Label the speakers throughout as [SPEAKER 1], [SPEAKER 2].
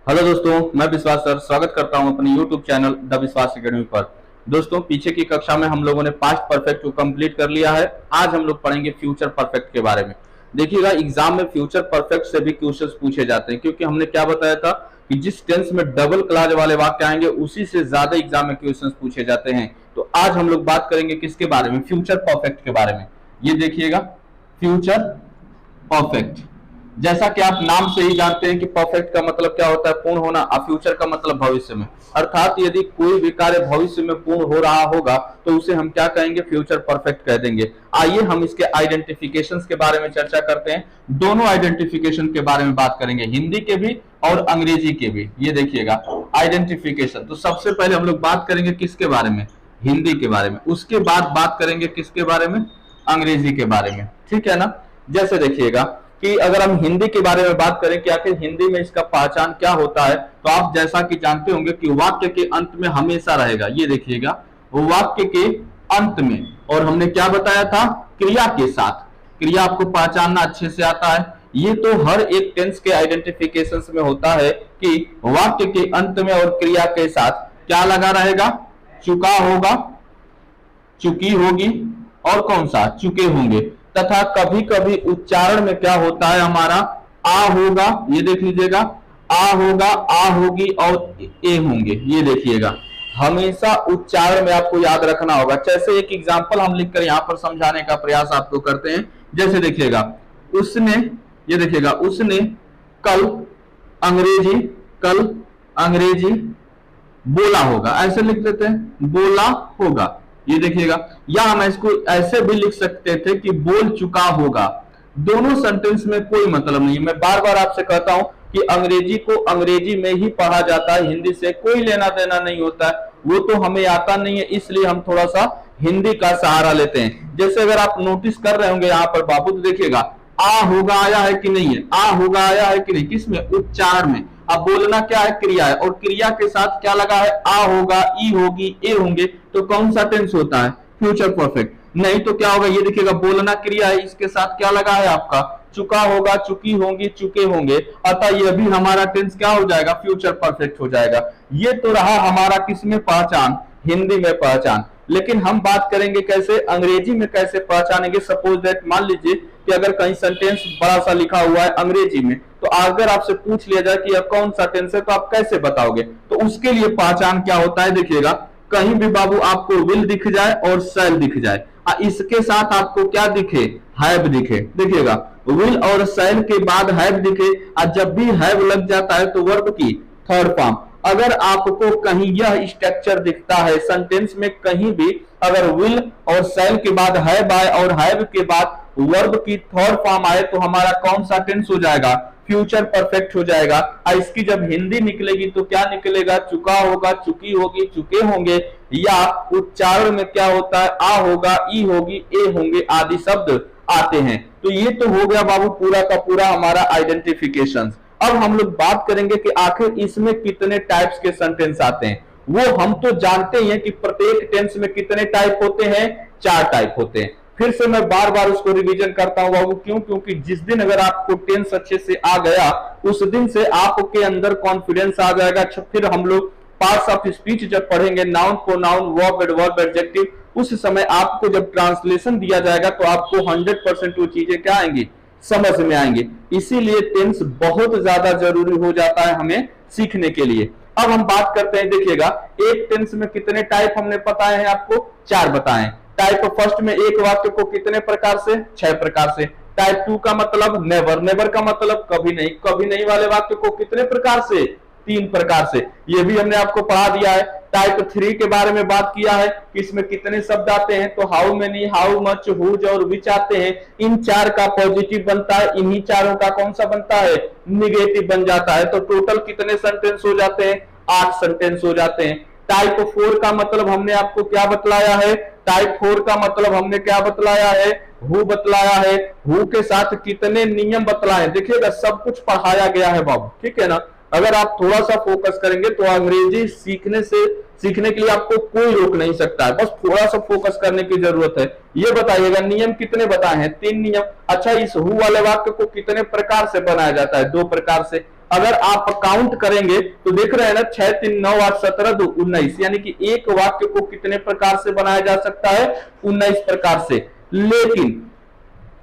[SPEAKER 1] Hello दोस्तों, मैं विश्वास सर स्वागत करता हूं अपने YouTube चैनल द विश्वास एकेडमी पर। दोस्तों, पीछे की कक्षा में हम लोगों ने पास्ट परफेक्ट को कंप्लीट कर लिया है। आज हम लोग पढ़ेंगे फ्यूचर परफेक्ट के बारे में। देखिएगा, एग्जाम में फ्यूचर परफेक्ट से भी क्वेश्चंस पूछे जाते हैं, क्योंकि हमने क्या बताया था कि जिस टेंस में डबल क्लॉज वाले वाक्य आएंगे उसी से ज्यादा एग्जाम में क्वेश्चन पूछे जाते हैं। तो आज हम लोग बात करेंगे किसके बारे में? फ्यूचर परफेक्ट के बारे में। ये देखिएगा, फ्यूचर परफेक्ट। जैसा कि आप नाम से ही जानते हैं कि परफेक्ट का मतलब क्या होता है? पूर्ण होना। और फ्यूचर का मतलब भविष्य में, अर्थात यदि कोई भी कार्य भविष्य में पूर्ण हो रहा होगा तो उसे हम क्या कहेंगे? फ्यूचर परफेक्ट कह देंगे। आइए हम इसके आइडेंटिफिकेशंस के बारे में चर्चा करते हैं। दोनों आइडेंटिफिकेशन के बारे में बात करेंगे, हिंदी के भी और अंग्रेजी के भी। ये देखिएगा आइडेंटिफिकेशन। तो सबसे पहले हम लोग बात करेंगे किसके बारे में? हिंदी के बारे में। उसके बाद बात करेंगे किसके बारे में? अंग्रेजी के बारे में। ठीक है ना? जैसे देखिएगा कि अगर हम हिंदी के बारे में बात करें कि आखिर हिंदी में इसका पहचान क्या होता है, तो आप जैसा कि जानते होंगे कि वाक्य के अंत में हमेशा रहेगा। ये देखिएगा, वाक्य के अंत में, और हमने क्या बताया था? क्रिया के साथ। क्रिया आपको पहचानना अच्छे से आता है। ये तो हर एक टेंस के आइडेंटिफिकेशन में होता है कि वाक्य के अंत में और क्रिया के साथ क्या लगा रहेगा? चुका होगा, चुकी होगी, और कौन सा? चुके होंगे। तथा कभी कभी उच्चारण में क्या होता है हमारा? आ होगा। ये देख लीजिएगा, आ होगा, आ होगी और ए होंगे। ये देखिएगा, हमेशा उच्चारण में आपको याद रखना होगा। जैसे एक एग्जांपल हम लिखकर यहां पर समझाने का प्रयास आपको करते हैं। जैसे देखिएगा, उसने, ये देखिएगा, उसने कल अंग्रेजी, कल अंग्रेजी बोला होगा। ऐसे लिख देते हैं, बोला होगा। ये देखिएगा, या हम इसको ऐसे भी लिख सकते थे कि बोल चुका होगा। दोनों सेंटेंस में कोई मतलब नहीं। मैं बार बार आपसे कहता हूं कि अंग्रेजी को अंग्रेजी में ही पढ़ा जाता है, हिंदी से कोई लेना देना नहीं होता है। वो तो हमें आता नहीं है, इसलिए हम थोड़ा सा हिंदी का सहारा लेते हैं। जैसे अगर आप नोटिस कर रहे होंगे यहाँ पर बाबू, तो देखिएगा, आ होगा आया है कि नहीं है? आ होगा आया है कि नहीं? किसमें? उच्चारण में। अब बोलना क्या है? क्रिया है, और क्रिया के साथ क्या लगा है? आ होगा, ई होगी, ए होंगे। तो कौन सा टेंस होता है? Future perfect. नहीं तो क्या होगा? ये देखिएगा, बोलना क्रिया है, इसके साथ क्या लगा है आपका? चुका होगा, चुकी होंगी, चुके होंगे। अतः यह भी हमारा टेंस क्या हो जाएगा? फ्यूचर परफेक्ट हो जाएगा। ये तो रहा हमारा किसमें पहचान? हिंदी में पहचान। लेकिन हम बात करेंगे कैसे? अंग्रेजी में कैसे पहचानेंगे? सपोज दैट, मान लीजिए कि अगर कहीं सेंटेंस बड़ा सा लिखा हुआ है अंग्रेजी में, तो अगर आपसे पूछ लिया जाए कि यह कौन सा टेंस है, तो आप कैसे बताओगे? तो उसके लिए पहचान क्या होता है? देखिएगा, कहीं भी बाबू आपको विल दिख जाए और शैल दिख जाए, इसके साथ आपको क्या दिखे? हैव दिखे। देखिएगा, विल और शैल के बाद हैव दिखे, और जब भी हैव लग जाता है तो वर्ब की थर्ड फॉर्म। अगर आपको कहीं यह स्ट्रक्चर दिखता है सेंटेंस में, कहीं भी अगर विल और शैल के बाद हैव आए और हैव के बाद वर्ब की थर्ड फॉर्म आए, तो हमारा कौन सा टेंस हो जाएगा? फ्यूचर परफेक्ट हो जाएगा। और इसकी जब हिंदी निकलेगी तो क्या निकलेगा? चुका होगा, चुकी होगी, चुके होंगे। या उच्चारण में क्या होता है? आ होगा, ई होगी, ए होंगे आदि शब्द आते हैं। तो ये तो हो गया बाबू पूरा का पूरा हमारा आइडेंटिफिकेशन। अब हम लोग बात करेंगे कि आखिर इसमें कितने टाइप्स के सेंटेंस आते हैं। वो हम तो जानते ही हैं कि प्रत्येक टेंस में कितने टाइप होते हैं? 4 टाइप होते हैं। फिर से मैं बार बार उसको रिवीजन करता हूं बाबू। क्यों? क्योंकि जिस दिन अगर आपको टेंस अच्छे से आ गया, उस दिन से आपके अंदर कॉन्फिडेंस आ जाएगा। फिर हम लोग पार्ट्स ऑफ स्पीच जब पढ़ेंगे, noun pronoun, verb adverb adjective, उस समय आपको जब ट्रांसलेशन दिया जाएगा तो आपको 100% वो चीजें क्या आएंगी? समझ में आएंगे। इसीलिए टेंस बहुत ज्यादा जरूरी हो जाता है हमें सीखने के लिए। अब हम बात करते हैं, देखिएगा, एक टेंस में कितने टाइप हमने बताए हैं आपको? 4 बताए। टाइप फर्स्ट में एक वाक्य को कितने प्रकार से? 6 प्रकार से। टाइप 2 का मतलब नेवर, नेवर का मतलब कभी नहीं, कभी नहीं वाले वाक्य को कितने प्रकार से? 3 प्रकार से। ये भी हमने आपको पढ़ा दिया है। टाइप 3 के बारे में बात किया है कि इसमें कितने शब्द आते हैं, तो how many, how much, whose और विच आते हैं। इन 4 का पॉजिटिव बनता है, इन्हीं चारों का कौन सा बनता है? निगेटिव बन जाता है। तो टोटल कितने सेंटेंस हो जाते हैं? 8 सेंटेंस हो जाते हैं। टाइप 4 का मतलब हमने आपको क्या बतलाया है? टाइप 4 का मतलब हमने क्या बतलाया है? हु बतलाया है। हु के साथ कितने नियम बतलाए? देखिएगा, सब कुछ पढ़ाया गया है बाबू। ठीक है ना? अगर आप थोड़ा सा फोकस करेंगे तो अंग्रेजी सीखने के लिए आपको कोई रोक नहीं सकता है। बस थोड़ा सा फोकस करने की जरूरत है। ये बताइएगा, नियम कितने बताए हैं? 3 नियम। अच्छा, इस हु वाले वाक्य को कितने प्रकार से बनाया जाता है? 2 प्रकार से। अगर आप काउंट करेंगे तो देख रहे हैं ना, 6 3 9 8 17 2 19, यानी कि एक वाक्य को कितने प्रकार से बनाया जा सकता है? 19 प्रकार से। लेकिन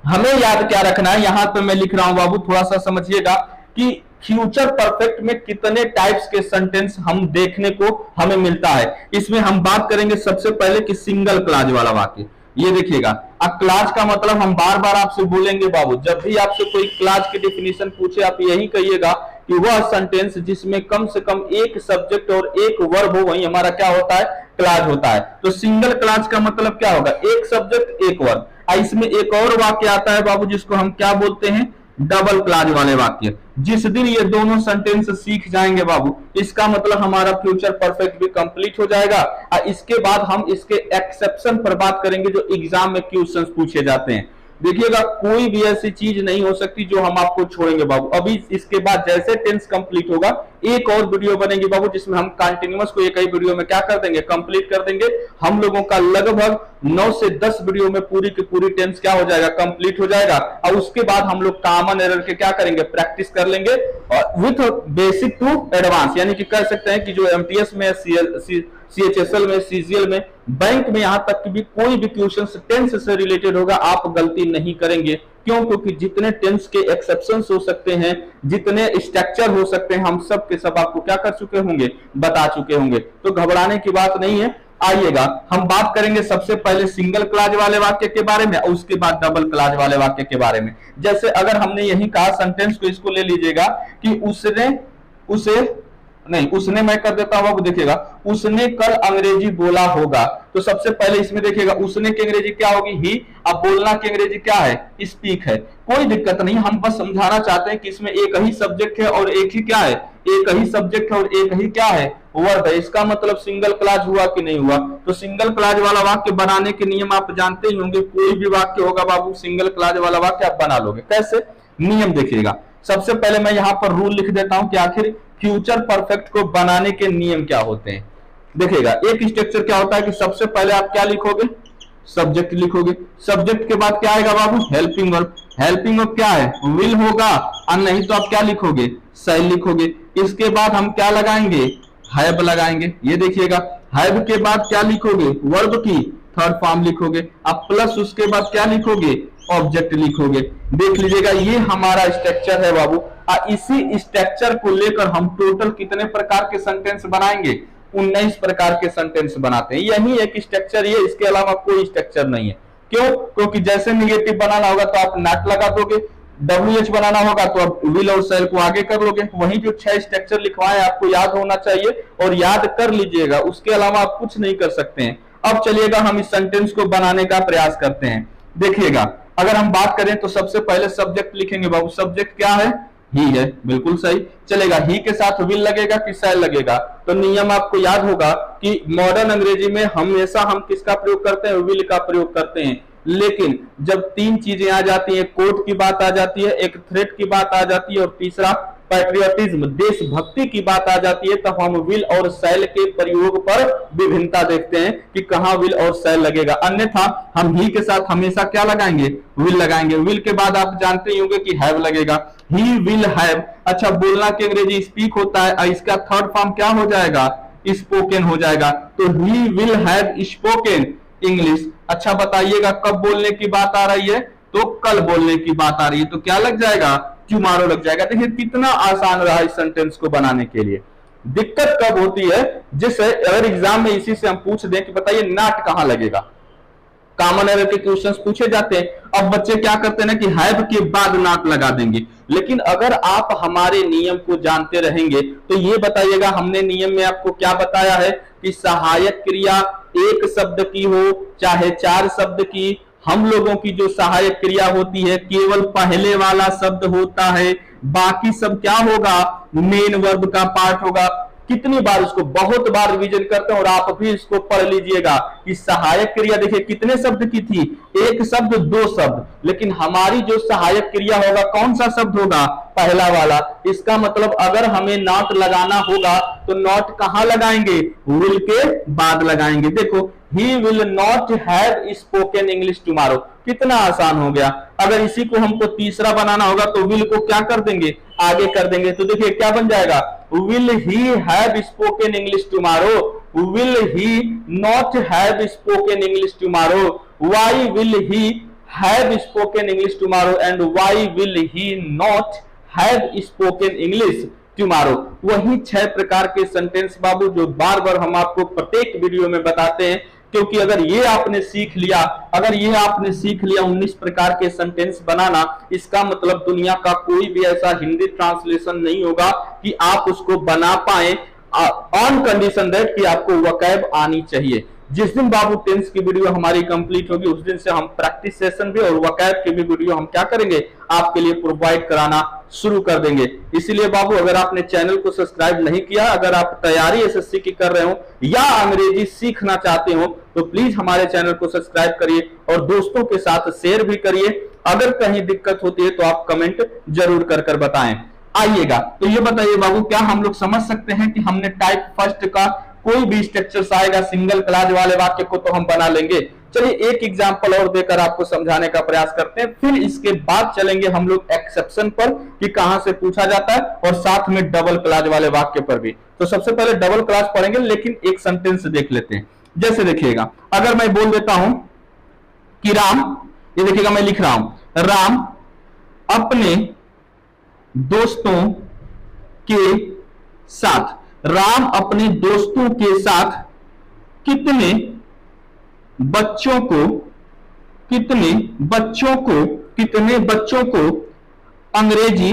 [SPEAKER 1] हमें याद क्या रखना है, यहां पे मैं लिख रहा हूं बाबू, थोड़ा सा समझिएगा कि फ्यूचर परफेक्ट में कितने टाइप्स के सेंटेंस हम देखने को हमें मिलता है। इसमें हम बात करेंगे सबसे पहले कि सिंगल क्लॉज वाला वाक्य। ये देखिएगा, अब क्लॉज का मतलब हम बार बार आपसे बोलेंगे बाबू, जब भी आपसे कोई क्लॉज की डेफिनेशन पूछे आप यही कहिएगा कि वह सेंटेंस जिसमें कम से कम एक सब्जेक्ट और एक वर्ब हो, वही हमारा क्या होता है? क्लॉज होता है। तो सिंगल क्लॉज का मतलब क्या होगा? एक सब्जेक्ट एक वर्ब। इसमें एक और वाक्य आता है बाबू जिसको हम क्या बोलते हैं? डबल क्लॉज वाले वाक्य। जिस दिन ये दोनों सेंटेंस सीख जाएंगे बाबू, इसका मतलब हमारा फ्यूचर परफेक्ट भी कंप्लीट हो जाएगा। और इसके बाद हम इसके एक्सेप्शन पर बात करेंगे जो एग्जाम में क्वेश्चंस पूछे जाते हैं। देखिएगा, कोई भी ऐसी चीज नहीं हो सकती जो हम आपको छोड़ेंगे बाबू। अभी इसके बाद जैसे टेंस कंप्लीट होगा, एक और वीडियो बनेगी बाबू जिसमें हम कंटिन्यूअस को एक ही वीडियो में क्या कर देंगे? कंप्लीट कर देंगे। हम लोगों का लगभग 9 से 10 वीडियो में पूरी की पूरी टेंस क्या हो जाएगा? कंप्लीट हो जाएगा। और उसके बाद हम लोग कॉमन एरर के क्या करेंगे? प्रैक्टिस कर लेंगे, और विथ बेसिक टू एडवांस, यानी कि कह सकते हैं कि जो एमटीएस में, सीएचएसएल में, सीजीएल में, बैंक में, यहां तक कि भी कोई भी क्वेश्चन टेंस से रिलेटेड होगा आप गलती नहीं करेंगे। क्यों? क्योंकि जितने टेंस के एक्सेप्शंस हो सकते हैं, जितने स्ट्रक्चर हो सकते हैं, हम सब के सब आपको क्या कर चुके होंगे? बता चुके होंगे। तो घबराने की बात नहीं है। आइएगा, हम बात करेंगे सबसे पहले सिंगल क्लॉज वाले वाक्य के बारे में और उसके बाद डबल क्लॉज वाले वाक्य के बारे में। जैसे अगर हमने यही कहा सेंटेंस को, इसको ले लीजिएगा कि उसने मैं कर देता हूं, देखिएगा, उसने कल अंग्रेजी बोला होगा। तो सबसे पहले इसमें देखिएगा, उसने की अंग्रेजी क्या होगी? ही। अब बोलना की अंग्रेजी क्या है? स्पीक है। कोई दिक्कत नहीं, हम बस समझाना चाहते हैं कि इसमें एक ही सब्जेक्ट है और एक ही क्या है? एक ही सब्जेक्ट है और एक ही क्या है? वर्ब है। इसका मतलब सिंगल क्लॉज हुआ कि नहीं हुआ? तो सिंगल क्लॉज वाला वाक्य बनाने के नियम आप जानते ही होंगे। कोई भी वाक्य होगा बाबू, सिंगल क्लॉज वाला वाक्य आप बना लोगे। कैसे? नियम देखिएगा। सबसे पहले मैं यहां पर रूल लिख देता हूं कि आखिर फ्यूचर परफेक्ट को बनाने के नियम क्या होते हैं। देखिएगा, एक स्ट्रक्चर क्या होता है कि सबसे पहले आप क्या लिखोगे? सब्जेक्ट लिखोगे। सब्जेक्ट के बाद क्या आएगा बाबू? Helping verb. हेल्पिंग वर्ब क्या है? विल होगा, और नहीं तो आप क्या लिखोगे? शैल लिखोगे। इसके बाद हम क्या लगाएंगे? हैव लगाएंगे। ये देखिएगा, हैव के बाद क्या लिखोगे? वर्ब की थर्ड फॉर्म लिखोगे। अब प्लस उसके बाद क्या लिखोगे? ऑब्जेक्ट लिखोगे। देख लीजिएगा, ये हमारा स्ट्रक्चर है बाबू। इसी स्ट्रक्चर को लेकर हम टोटल कितने प्रकार के सेंटेंस बनाएंगे? 19 प्रकार के सेंटेंस बनाते हैं। यही एक स्ट्रक्चर है, इसके अलावा कोई स्ट्रक्चर नहीं है। क्यों? क्योंकि जैसे निगेटिव बनाना होगा तो आप नॉट लगा दोगे, WH बनाना होगा तो आप विल और शैल को आगे कर लोगे। वही जो 6 स्ट्रक्चर लिखवाए आपको याद होना चाहिए और याद कर लीजिएगा, उसके अलावा आप कुछ नहीं कर सकते हैं। अब चलिएगा, हम इस सेंटेंस को बनाने का प्रयास करते हैं। देखिएगा, अगर हम बात करें तो सबसे पहले सब्जेक्ट लिखेंगे बाबू। सब्जेक्ट क्या है? ही है। बिल्कुल सही। चलेगा, ही के साथ विल लगेगा कि शैल लगेगा? तो नियम आपको याद होगा कि मॉडर्न अंग्रेजी में हमेशा हम किसका प्रयोग करते हैं? विल का प्रयोग करते हैं। लेकिन जब 3 चीजें आ जाती हैं, कोर्ट की बात आ जाती है, एक थ्रेट की बात आ जाती है और तीसरा पैट्रियटिज्म, देशभक्ति की बात आ जाती है, तब हम विल और शैल के प्रयोग पर विभिन्नता देखते हैं कि कहां विल और शैल लगेगा। अन्यथा हम ही के साथ हमेशा क्या लगाएंगे? विल लगाएंगे। विल के बाद आप जानते ही होंगे कि हैव लगेगा। He will have. अच्छा, बोलना की अंग्रेजी स्पीक होता है, इसका थर्ड फॉर्म क्या हो जाएगा? स्पोकन हो जाएगा। तो he will have spoken English. अच्छा बताइएगा, कब बोलने की बात आ रही है? तो कल बोलने की बात आ रही है, तो क्या लग जाएगा? टुमारो लग जाएगा। देखिए कितना आसान रहा इस सेंटेंस को बनाने के लिए। दिक्कत कब होती है? जैसे अगर एग्जाम में इसी से हम पूछ दें कि बताइए नॉट कहां लगेगा? कॉमन एरर के क्वेश्चंस पूछे जाते हैं। अब बच्चे क्या करते हैं ना कि हैव के बाद नॉट लगा देंगे। लेकिन अगर आप हमारे नियम को जानते रहेंगे तो ये बताइएगा, हमने नियम में आपको क्या बताया है कि सहायक क्रिया एक शब्द की हो चाहे 4 शब्द की, हम लोगों की जो सहायक क्रिया होती है केवल पहले वाला शब्द होता है, बाकी सब क्या होगा? मेन वर्ब का पार्ट होगा। कितनी बार इसको बहुत बार रिवीजन करते हैं और आप भी इसको पढ़ लीजिएगा कि सहायक क्रिया देखिए कितने शब्द की थी? एक शब्द, 2 शब्द। लेकिन हमारी जो सहायक क्रिया होगा कौन सा शब्द होगा? पहला वाला। इसका मतलब अगर हमें नॉट लगाना होगा तो नॉट कहां लगाएंगे? विल के बाद लगाएंगे। देखो, he will not have spoken English tomorrow. कितना आसान हो गया। अगर इसी को हमको तीसरा बनाना होगा तो विल को क्या कर देंगे? आगे कर देंगे तो देखिए क्या बन जाएगा, will he have spoken English tomorrow, will he not have spoken English tomorrow, why will he have spoken English tomorrow and why will he not have spoken English tomorrow. वही 6 प्रकार के सेंटेंस बाबू जो बार बार हम आपको प्रत्येक वीडियो में बताते हैं, क्योंकि अगर ये आपने सीख लिया, 19 प्रकार के सेंटेंस बनाना, इसका मतलब दुनिया का कोई भी ऐसा हिंदी ट्रांसलेशन नहीं होगा कि आप उसको बना पाए, ऑन कंडीशन दैट कि आपको वकैब आनी चाहिए। जिस दिन बाबू टेंस की वीडियो हमारी कंप्लीट होगी उस दिन से हम प्रैक्टिस सेशन भी और वकैब की भी वीडियो हम क्या करेंगे, आपके लिए प्रोवाइड कराना शुरू कर देंगे। इसीलिए बाबू अगर आपने चैनल को सब्सक्राइब नहीं किया, अगर आप तैयारी एसएससी की कर रहे हो या अंग्रेजी सीखना चाहते हो तो प्लीज हमारे चैनल को सब्सक्राइब करिए और दोस्तों के साथ शेयर भी करिए। अगर कहीं दिक्कत होती है तो आप कमेंट जरूर कर बताएं। आइएगा तो ये बताइए बाबू, क्या हम लोग समझ सकते हैं कि हमने टाइप फर्स्ट का कोई भी स्ट्रक्चर आएगा सिंगल क्लॉज वाले वाक्य को तो हम बना लेंगे। चलिए एक एग्जांपल और देकर आपको समझाने का प्रयास करते हैं, फिर इसके बाद चलेंगे हम लोग एक्सेप्शन पर कि कहां से पूछा जाता है और साथ में डबल क्लॉज वाले वाक्य पर भी। तो सबसे पहले डबल क्लॉज पढ़ेंगे, लेकिन एक सेंटेंस देख लेते हैं। जैसे देखिएगा, अगर मैं बोल देता हूं कि राम, ये देखिएगा मैं लिख रहा हूं, राम अपने दोस्तों के साथ, राम अपने दोस्तों के साथ कितने बच्चों को अंग्रेजी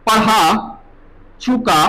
[SPEAKER 1] पढ़ा चुका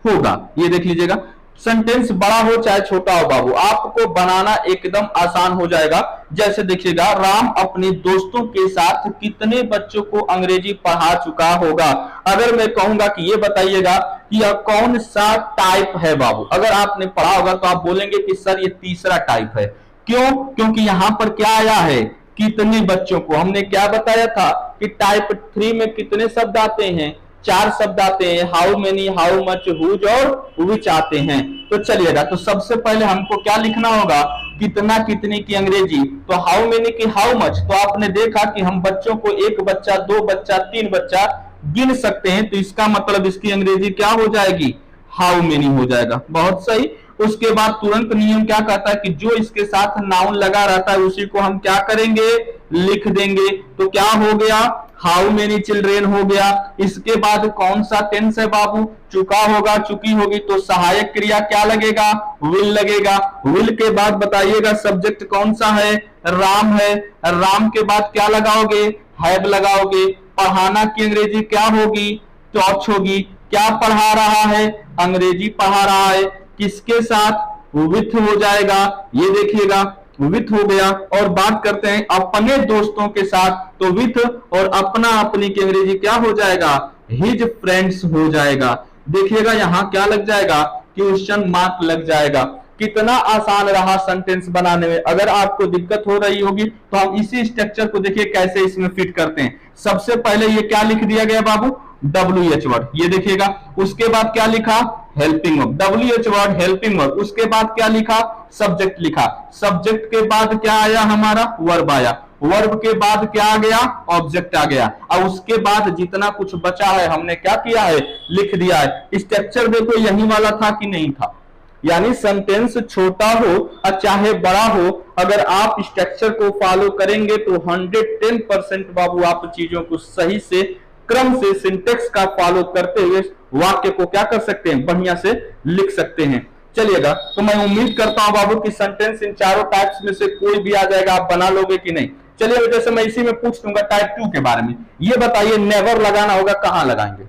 [SPEAKER 1] होगा। ये देख लीजिएगा, सेंटेंस बड़ा हो चाहे छोटा हो बाबू, आपको बनाना एकदम आसान हो जाएगा। जैसे देखिएगा, राम अपने दोस्तों के साथ कितने बच्चों को अंग्रेजी पढ़ा चुका होगा। अगर मैं कहूंगा कि ये बताइएगा कि यह कौन सा टाइप है बाबू, अगर आपने पढ़ा होगा तो आप बोलेंगे कि सर ये तीसरा टाइप है। क्यों? क्योंकि यहां पर क्या आया है, कितने बच्चों को। हमने क्या बताया था कि टाइप 3 में कितने शब्द आते हैं, 4 शब्द आते हैं, how many, how much, whose और विच आते हैं। तो चलिएगा, तो सबसे पहले हमको क्या लिखना होगा, कितना कितने की अंग्रेजी, तो हाउ मेनी की हाउ मच। तो आपने देखा कि हम बच्चों को 1 बच्चा, 2 बच्चा, 3 बच्चा गिन सकते हैं, तो इसका मतलब इसकी अंग्रेजी क्या हो जाएगी, हाउ मेनी हो जाएगा। बहुत सही। उसके बाद तुरंत नियम क्या कहता है कि जो इसके साथ नाउन लगा रहता है उसी को हम क्या करेंगे, लिख देंगे। तो क्या हो गया, हाउ मेनी चिल्ड्रेन हो गया। इसके बाद कौन सा टेंस है बाबू, चुका होगा, चुकी होगी, तो सहायक क्रिया क्या लगेगा, विल लगेगा। विल के बाद बताइएगा सब्जेक्ट कौन सा है, राम है। राम के बाद क्या लगाओगे, हैव लगाओगे। पढ़ाना की अंग्रेजी क्या होगी, टॉच होगी। क्या पढ़ा रहा है, अंग्रेजी पढ़ा रहा है। किसके साथ, विथ हो जाएगा। ये देखिएगा विथ हो गया। और बात करते हैं अपने दोस्तों के साथ, तो विथ और अपना अपनी की अंग्रेजी क्या हो जाएगा, हिज फ्रेंड्स हो जाएगा। देखिएगा यहां क्या लग जाएगा, क्वेश्चन मार्क लग जाएगा। कितना आसान रहा सेंटेंस बनाने में। अगर आपको दिक्कत हो रही होगी तो हम इसी स्ट्रक्चर को देखिए कैसे इसमें फिट करते हैं। सबसे पहले ये क्या लिख दिया गया बाबू, WH वर्ड, ये देखिएगा। उसके बाद क्या लिखा, helping verb, WH word helping verb. उसके बाद क्या लिखा, सब्जेक्ट लिखा। सब्जेक्ट के बाद क्या आया हमारा, वर्ब आया। वर्ब के बाद क्या आ गया, ऑब्जेक्ट आ गया। और उसके बाद जितना कुछ बचा है हमने क्या किया है, लिख दिया है। स्ट्रक्चर देखो यही वाला था कि नहीं था, यानी सेंटेंस छोटा हो और चाहे बड़ा हो, अगर आप स्ट्रक्चर को फॉलो करेंगे तो 110% बाबू आप चीजों को सही से क्रम से सिंटेक्स का फॉलो करते हुए वाक्य को क्या कर सकते हैं, बढ़िया से लिख सकते हैं। चलिएगा, तो मैं उम्मीद करता हूं बाबू कि सेंटेंस इन चारों टाइप्स में से कोई भी आ जाएगा, आप बना लोगे कि नहीं। चलिए जैसे मैं इसी में पूछ दूंगा टाइप 2 के बारे में। ये बताइए नेवर लगाना होगा, कहां लगाएंगे।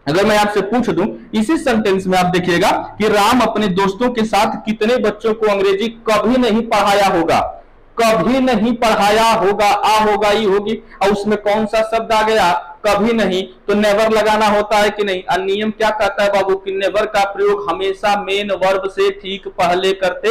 [SPEAKER 1] अगर मैं आपसे पूछ दूं इसी सेंटेंस में, आप देखिएगा कि राम अपने दोस्तों के साथ कितने बच्चों को अंग्रेजी कभी नहीं पढ़ाया होगा, कभी नहीं पढ़ाया होगा, आ होगा, ई होगी, और उसमें कौन सा शब्द आ गया, कभी नहीं। तो नेवर लगाना होता है कि नहीं। और नियम क्या कहता है बाबू कि नेवर का प्रयोग हमेशा मेन वर्ब से ठीक पहले करते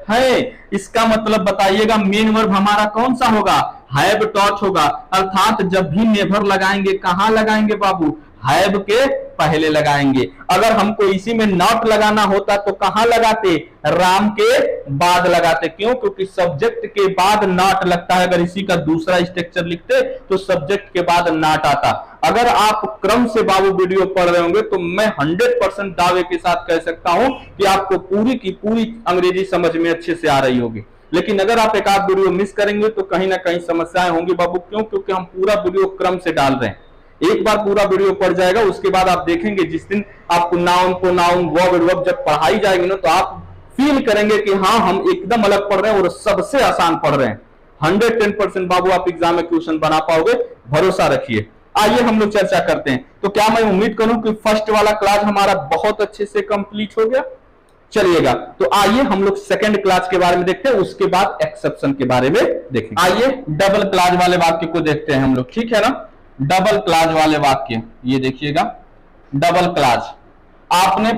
[SPEAKER 1] हैं। इसका मतलब बताइएगा मेन वर्ब हमारा कौन सा होगा, हैव टॉट होगा। अर्थात जब भी नेवर लगाएंगे कहां लगाएंगे बाबू, हैव के पहले लगाएंगे। अगर हमको इसी में नॉट लगाना होता तो कहां लगाते, राम के बाद लगाते। क्यों? क्योंकि सब्जेक्ट के बाद नॉट लगता है। अगर इसी का दूसरा स्ट्रक्चर लिखते तो सब्जेक्ट के बाद नॉट आता। अगर आप क्रम से बाबू वीडियो पढ़ रहे होंगे तो मैं 100% दावे के साथ कह सकता हूं कि आपको पूरी की पूरी अंग्रेजी समझ में अच्छे से आ रही होगी। लेकिन अगर आप एक आध वीडियो मिस करेंगे तो कहीं ना कहीं समस्याएं होंगी बाबू। क्यों? क्योंकि हम पूरा वीडियो क्रम से डाल रहे हैं। एक बार पूरा वीडियो पढ़ जाएगा, उसके बाद आप देखेंगे जिस दिन आपको नाउन प्रोनाउन वर्ब जब पढ़ाई जाएगी ना तो आप फील करेंगे कि हाँ हम एकदम अलग पढ़ रहे हैं और सबसे आसान पढ़ रहे हैं। 110% बाबू आप एग्जाम में क्वेश्चन बना पाओगे, भरोसा रखिए। आइए हम लोग चर्चा करते हैं। तो क्या मैं उम्मीद करूं कि फर्स्ट वाला क्लास हमारा बहुत अच्छे से कंप्लीट हो गया। चलिएगा तो आइए हम लोग सेकंड क्लास के बारे में देखते हैं, उसके बाद एक्सेप्शन के बारे में देखेंगे। आइए डबल क्लास वाले वाक्य को देखते हैं हम लोग, ठीक है ना। डबल क्लास वाले वाक्य ये देखिएगा। डबल क्लास आपने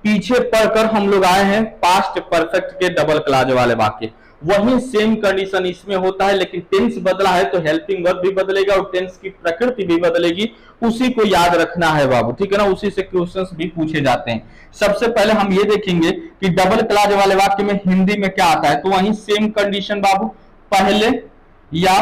[SPEAKER 1] पीछे पढ़कर हम लोग आए हैं पास्ट परफेक्ट के डबल क्लास वाले वाक्य। वही सेम कंडीशन इसमें होता है, लेकिन टेंस बदला है तो हेल्पिंग वर्ब भी बदलेगा और टेंस की प्रकृति भी बदलेगी। उसी को याद रखना है बाबू, ठीक है ना। उसी से क्वेश्चंस भी पूछे जाते हैं। सबसे पहले हम ये देखेंगे कि डबल क्लास वाले वाक्य में हिंदी में क्या आता है। तो वही सेम कंडीशन बाबू, पहले या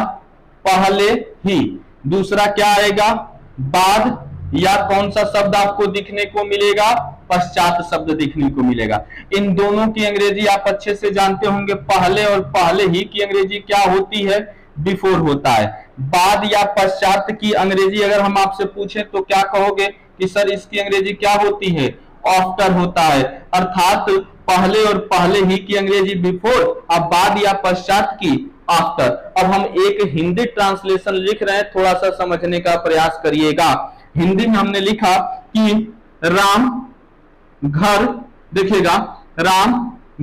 [SPEAKER 1] पहले ही। दूसरा क्या आएगा, बाद या कौन सा शब्द आपको दिखने को मिलेगा, पश्चात शब्द दिखने को मिलेगा। इन दोनों की अंग्रेजी आप अच्छे से जानते होंगे। पहले और पहले ही की अंग्रेजी क्या होती है, बिफोर होता है। बाद या पश्चात की अंग्रेजी अगर हम आपसे पूछें तो क्या कहोगे कि सर इसकी अंग्रेजी क्या होती है, आफ्टर होता है। अर्थात पहले और पहले ही की अंग्रेजी बिफोर, अब बाद या पश्चात की आफ्टर। अब हम एक हिंदी ट्रांसलेशन लिख रहे हैं, थोड़ा सा समझने का प्रयास करिएगा। हिंदी में हमने लिखा कि राम घर, देखिएगा, राम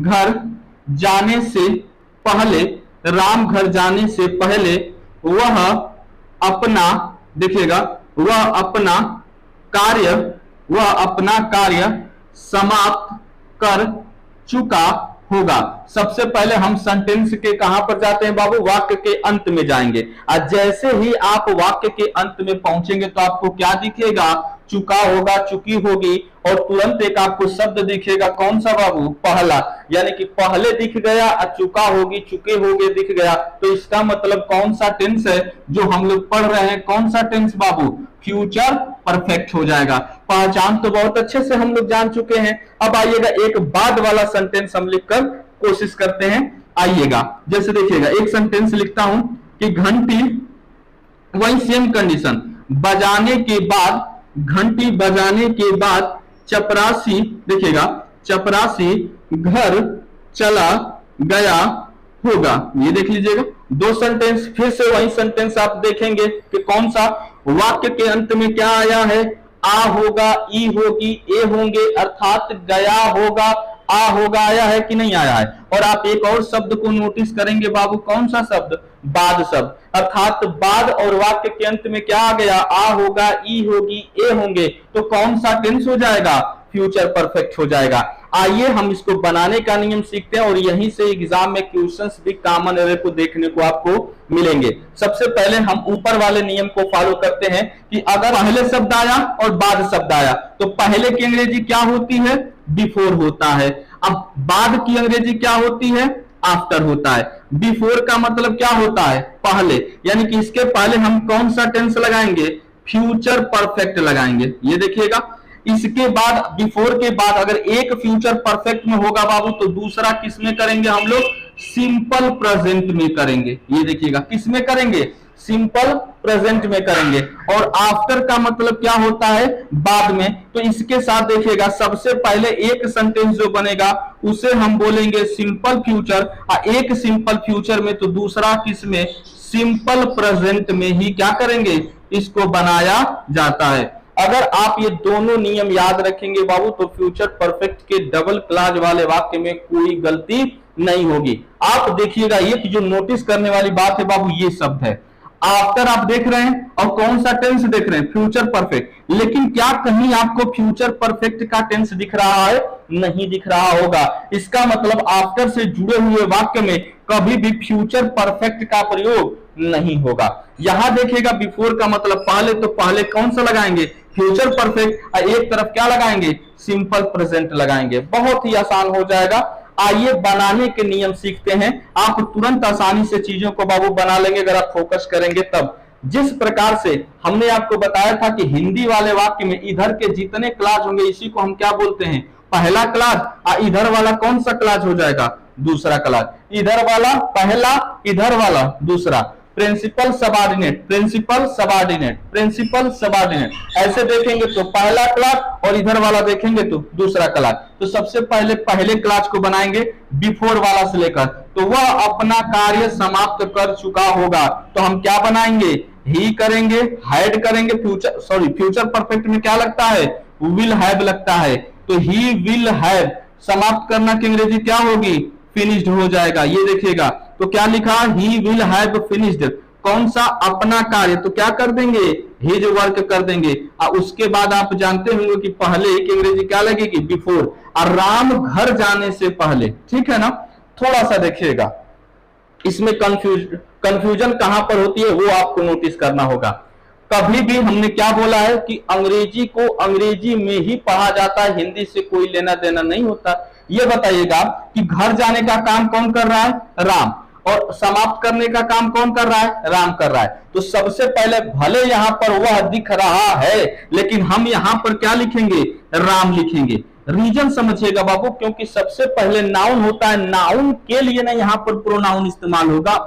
[SPEAKER 1] घर जाने से पहले, राम घर जाने से पहले वह अपना, देखिएगा, वह अपना कार्य समाप्त कर चुका होगा। सबसे पहले हम सेंटेंस के कहां पर जाते हैं बाबू, वाक्य के अंत में जाएंगे। और जैसे ही आप वाक्य के अंत में पहुंचेंगे तो आपको क्या दिखेगा, चुका होगा, चुकी होगी, और तुरंत एक आपको शब्द दिखेगा, कौन सा बाबू, पहला। यानी कि पहले दिख गया और चुका होगी, चुके होगे दिख गया। तो इसका मतलब कौन सा टेंस है जो हम लोग पढ़ रहे हैं, कौन सा टेंस बाबू, फ्यूचर परफेक्ट हो जाएगा। पहचान तो बहुत अच्छे से हम लोग जान चुके हैं। अब आइएगा एक बाद वाला सेंटेंस हम लिखकर कोशिश करते हैं। आइएगा, जैसे देखिएगा, एक सेंटेंस लिखता हूं कि घंटी, वही सेम कंडीशन, बजाने के बाद, घंटी बजाने के बाद चपरासी, देखिएगा, चपरासी घर चला गया होगा। ये देख लीजिएगा, दो सेंटेंस। फिर से वही सेंटेंस आप देखेंगे कि कौन सा, वाक्य के अंत में क्या आया है, आ होगा, ई होगी, ए होंगे, अर्थात गया होगा, आ होगा, आया है कि नहीं आया है। और आप एक और शब्द को नोटिस करेंगे बाबू, कौन सा शब्द, बाद शब्द। अर्थात बाद और वाक्य के अंत में क्या आ गया, आ होगा, ई होगी, ए होंगे। तो कौन सा टेंस हो जाएगा, फ्यूचर परफेक्ट हो जाएगा। आइए हम इसको बनाने का नियम सीखते हैं और यहीं से एग्जाम में क्वेश्चंस भी कॉमन एरर को देखने को आपको मिलेंगे। सबसे पहले हम ऊपर वाले नियम को फॉलो करते हैं कि अगर पहले शब्द आया और बाद शब्द आया तो पहले की अंग्रेजी क्या होती है, बिफोर होता है। अब बाद की अंग्रेजी क्या होती है, आफ्टर होता है। बिफोर का मतलब क्या होता है, पहले, यानी कि इसके पहले हम कौन सा टेंस लगाएंगे, फ्यूचर परफेक्ट लगाएंगे। ये देखिएगा, इसके बाद, बिफोर के बाद अगर एक फ्यूचर परफेक्ट में होगा बाबू तो दूसरा किस में करेंगे हम लोग, सिंपल प्रेजेंट में करेंगे। ये देखिएगा, किस में करेंगे, सिंपल प्रेजेंट में करेंगे। और आफ्टर का मतलब क्या होता है, बाद में। तो इसके साथ देखिएगा, सबसे पहले एक सेंटेंस जो बनेगा उसे हम बोलेंगे सिंपल फ्यूचर, और एक सिंपल फ्यूचर में तो दूसरा किस में, सिंपल प्रेजेंट में ही क्या करेंगे, इसको बनाया जाता है। अगर आप ये दोनों नियम याद रखेंगे बाबू तो फ्यूचर परफेक्ट के डबल क्लॉज वाले वाक्य में कोई गलती नहीं होगी। आप देखिएगा, ये जो नोटिस करने वाली बात है बाबू, ये शब्द है आफ्टर आप देख रहे हैं, और कौन सा टेंस देख रहे हैं, फ्यूचर परफेक्ट। लेकिन क्या कहीं आपको फ्यूचर परफेक्ट का टेंस दिख रहा है, नहीं दिख रहा होगा। इसका मतलब आफ्टर से जुड़े हुए वाक्य में कभी भी फ्यूचर परफेक्ट का प्रयोग नहीं होगा। यहां देखिएगा, बिफोर का मतलब पहले, तो पहले कौन सा लगाएंगे, फ्यूचर परफेक्ट, एक तरफ क्या लगाएंगे, सिंपल प्रेजेंट लगाएंगे, बहुत ही आसान हो जाएगा। आइए बनाने के नियम सीखते हैं। आप तुरंत आसानी से चीजों को बाबू बना लेंगे अगर आप फोकस करेंगे तब। जिस प्रकार से हमने आपको बताया था कि हिंदी वाले वाक्य में इधर के जितने क्लास होंगे इसी को हम क्या बोलते हैं, पहला क्लास। इधर वाला कौन सा क्लास हो जाएगा, दूसरा क्लास। इधर वाला पहला, इधर वाला दूसरा। Principal subordinate, principal subordinate, principal subordinate, ऐसे देखेंगे तो पहला क्लास और इधर वाला देखेंगे तो दूसरा क्लास। तो सबसे पहले पहले क्लास को बनाएंगे बिफोर वाला से लेकर, तो वह अपना कार्य समाप्त कर चुका होगा। तो हम क्या बनाएंगे, ही करेंगे, हैड करेंगे। फ्यूचर परफेक्ट में क्या लगता है, विल हैव लगता है। तो ही विल हैव समाप्त करना की अंग्रेजी क्या होगी, फिनिश्ड हो जाएगा। ये देखिएगा तो क्या लिखा, ही विल हैव फिनिश्ड, कौन सा, अपना कार्य। तो क्या कर देंगे, हिज वर्क कर देंगे। और उसके बाद आप जानते होंगे कि पहले की अंग्रेजी क्या लगेगी, बिफोर। और राम घर जाने से पहले, ठीक है ना। थोड़ा सा देखिएगा इसमें कंफ्यूजन कहां पर होती है वो आपको नोटिस करना होगा। कभी भी हमने क्या बोला है कि अंग्रेजी को अंग्रेजी में ही पढ़ा जाता है, हिंदी से कोई लेना देना नहीं होता। ये बताइएगा कि घर जाने का काम कौन कर रहा है, राम, और समाप्त करने का काम कौन कर रहा है, राम कर रहा है। तो सबसे पहले भले यहां पर वह दिख रहा है लेकिन हम यहां पर क्या लिखेंगे, राम लिखेंगे। रीजन समझिएगा बाबू, क्योंकि सबसे पहले नाउन होता है, नाउन के लिए ना यहां पर प्रोनाउन इस्तेमाल होगा,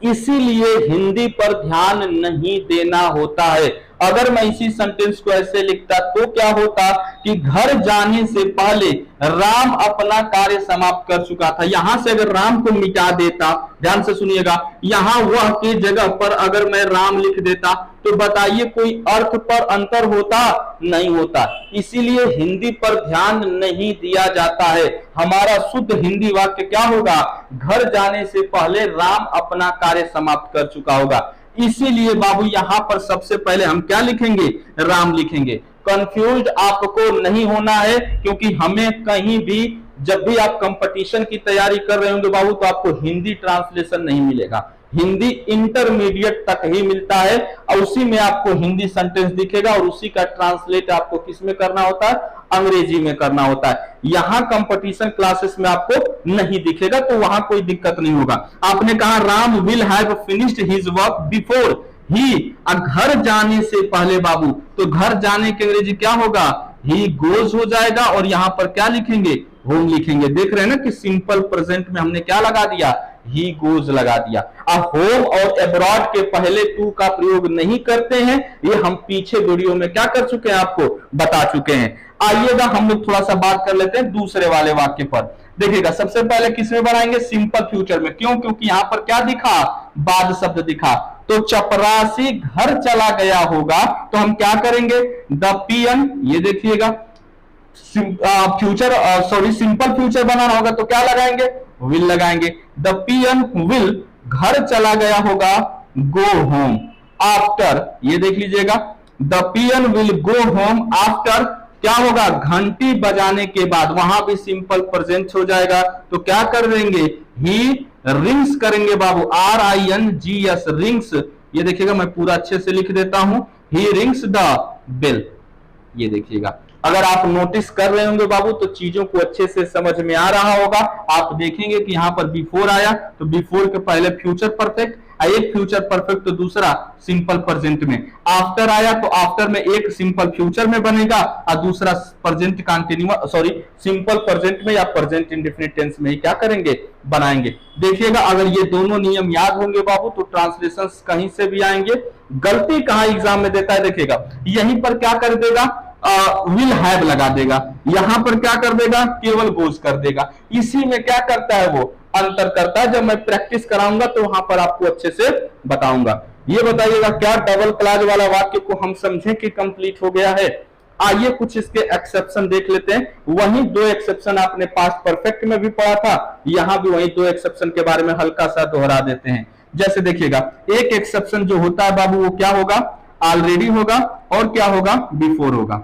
[SPEAKER 1] इसीलिए हिंदी पर ध्यान नहीं देना होता है। अगर मैं इसी सेंटेंस को ऐसे लिखता तो क्या होता कि घर जाने से पहले राम अपना कार्य समाप्त कर चुका था। यहां से अगर राम को मिटा देता, ध्यान से सुनिएगा, यहां वह के जगह पर अगर मैं राम लिख देता तो बताइए कोई अर्थ पर अंतर होता, नहीं होता। इसीलिए हिंदी पर ध्यान नहीं दिया जाता है। हमारा शुद्ध हिंदी वाक्य क्या होगा, घर जाने से पहले राम अपना कार्य समाप्त कर चुका होगा। इसीलिए बाबू यहां पर सबसे पहले हम क्या लिखेंगे, राम लिखेंगे। कंफ्यूज आपको नहीं होना है, क्योंकि हमें कहीं भी जब भी आप कंपटीशन की तैयारी कर रहे होंगे बाबू तो आपको हिंदी ट्रांसलेशन नहीं मिलेगा। हिंदी इंटरमीडिएट तक ही मिलता है और उसी में आपको हिंदी सेंटेंस दिखेगा और उसी का ट्रांसलेट आपको किस में करना होता है, अंग्रेजी में करना होता है। यहां कंपटीशन क्लासेस में आपको नहीं दिखेगा, तो वहां कोई दिक्कत नहीं होगा। आपने कहा Ram will have finished his work before he, घर जाने से पहले बाबू, तो घर जाने की अंग्रेजी क्या होगा, ही गोज हो जाएगा और यहां पर क्या लिखेंगे, होम लिखेंगे। देख रहे हैं ना कि सिंपल प्रेजेंट में हमने क्या लगा दिया, ही गोज लगा दिया। अब होम और अब्रॉड के पहले टू का प्रयोग नहीं करते हैं, ये हम पीछे वीडियो में क्या कर चुके हैं, आपको बता चुके हैं। आइएगा हम लोग थोड़ा सा बात कर लेते हैं दूसरे वाले वाक्य पर। देखिएगा सबसे पहले किसमें बनाएंगे, सिंपल फ्यूचर में। क्यों, क्योंकि यहां पर क्या दिखा, बाद शब्द दिखा। तो चपरासी घर चला गया होगा, तो हम क्या करेंगे, द पियन, ये देखिएगा सिंपल फ्यूचर बनाना होगा तो क्या लगाएंगे, विल लगाएंगे। द पियन विल, घर चला गया होगा, गो होम आफ्टर, ये देख लीजिएगा, the peon will go home after, क्या होगा, घंटी बजाने के बाद। वहां भी सिंपल प्रेजेंट हो जाएगा, तो क्या कर देंगे, ही रिंग्स करेंगे बाबू, RINGS, रिंग्स। ये देखिएगा मैं पूरा अच्छे से लिख देता हूं, ही रिंग्स द बेल। ये देखिएगा अगर आप नोटिस कर रहे होंगे बाबू तो चीजों को अच्छे से समझ में आ रहा होगा। आप देखेंगे कि यहां पर बिफोर आया तो बिफोर के पहले फ्यूचर परफेक्ट, एक फ्यूचर परफेक्ट तो दूसरा सिंपल प्रेजेंट में। आफ्टर आया तो आफ्टर में एक सिंपल फ्यूचर में बनेगा और दूसरा प्रेजेंट कंटिन्यूअस, सिंपल प्रेजेंट में या प्रेजेंट इंडेफिनिट टेंस में ही क्या करेंगे, बनाएंगे। देखिएगा अगर ये दोनों नियम याद होंगे बाबू तो ट्रांसलेशन कहीं से भी आएंगे। गलती कहां एग्जाम में देता है, देखिएगा यहीं पर क्या कर देगा, विल हैव लगा देगा, यहां पर क्या कर देगा, केवल गोज कर देगा। इसी में क्या करता है, वो अंतर करता है। जब मैं प्रैक्टिस कराऊंगा तो वहां पर आपको अच्छे से बताऊंगा। ये बताइएगा क्या डबल क्लॉज वाला वाक्य को हम समझे कि कंप्लीट हो गया है। आइए कुछ इसके एक्सेप्शन देख लेते हैं। वहीं दो एक्सेप्शन आपने पास्ट परफेक्ट में भी पढ़ा था, यहां भी वही दो एक्सेप्शन के बारे में हल्का सा दोहरा देते हैं। जैसे देखिएगा एक एक्सेप्शन जो होता है बाबू वो क्या होगा, ऑलरेडी होगा और क्या होगा, बिफोर होगा।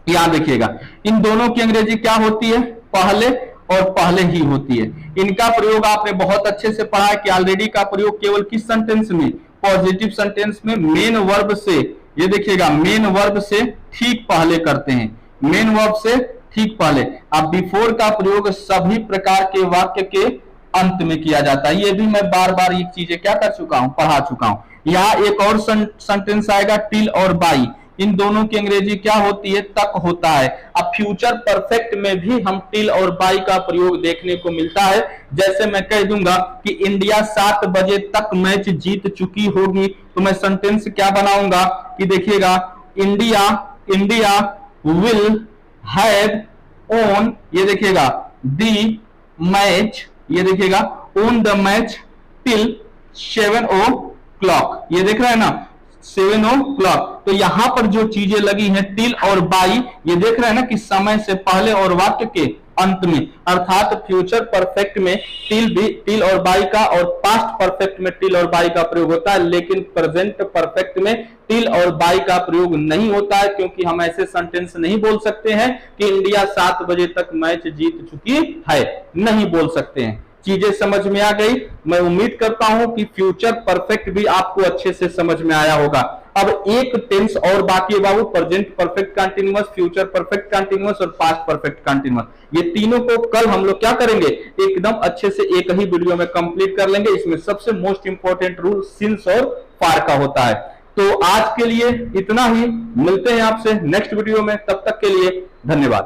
[SPEAKER 1] यहां देखिएगा इन दोनों की अंग्रेजी क्या होती है, पहले और पहले ही होती है। इनका प्रयोग आपने बहुत अच्छे से पढ़ा है कि ऑलरेडी का प्रयोग केवल किस सेंटेंस में, पॉजिटिव सेंटेंस में मेन वर्ब से ये देखिएगा मेन वर्ब से ठीक पहले करते हैं, मेन वर्ब से ठीक पहले। अब बिफोर का प्रयोग सभी प्रकार के वाक्य के अंत में किया जाता है। ये भी मैं बार बार ये चीजें क्या कर चुका हूं, पढ़ा चुका हूं। यहाँ एक और सेंटेंस आएगा टिल और बाई, इन दोनों की अंग्रेजी क्या होती है, तक होता है। अब फ्यूचर परफेक्ट में भी हम टिल और बाई का प्रयोग देखने को मिलता है। जैसे मैं कह दूंगा कि इंडिया 7 बजे तक मैच जीत चुकी होगी, तो मैं सेंटेंस क्या बनाऊंगा कि देखिएगा इंडिया विल हैव ऑन, ये देखिएगा द मैच, ये देखिएगा on the match till 7 o'clock, ये देख रहे हैं ना 7 o'clock। तो यहां पर जो चीजें लगी हैं टिल और बाई, ये देख रहे हैं ना कि समय से पहले और वाक्य के अंत में, अर्थात फ्यूचर परफेक्ट में टिल और बाई का और पास्ट परफेक्ट में टिल और बाई का प्रयोग होता है, लेकिन प्रेजेंट परफेक्ट में टिल और बाई का प्रयोग नहीं होता है, क्योंकि हम ऐसे सेंटेंस नहीं बोल सकते हैं कि इंडिया 7 बजे तक मैच जीत चुकी है, नहीं बोल सकते हैं। चीजें समझ में आ गई। मैं उम्मीद करता हूं कि फ्यूचर परफेक्ट भी आपको अच्छे से समझ में आया होगा। अब एक टेंस और बाकी है बाबू, present perfect continuous, future perfect continuous और पास्ट परफेक्ट कंटीन्यूअस। ये तीनों को कल हम लोग क्या करेंगे, एकदम अच्छे से एक ही वीडियो में कंप्लीट कर लेंगे। इसमें सबसे मोस्ट इंपॉर्टेंट रूल सिंस और फार का होता है। तो आज के लिए इतना ही, मिलते हैं आपसे नेक्स्ट वीडियो में, तब तक के लिए धन्यवाद।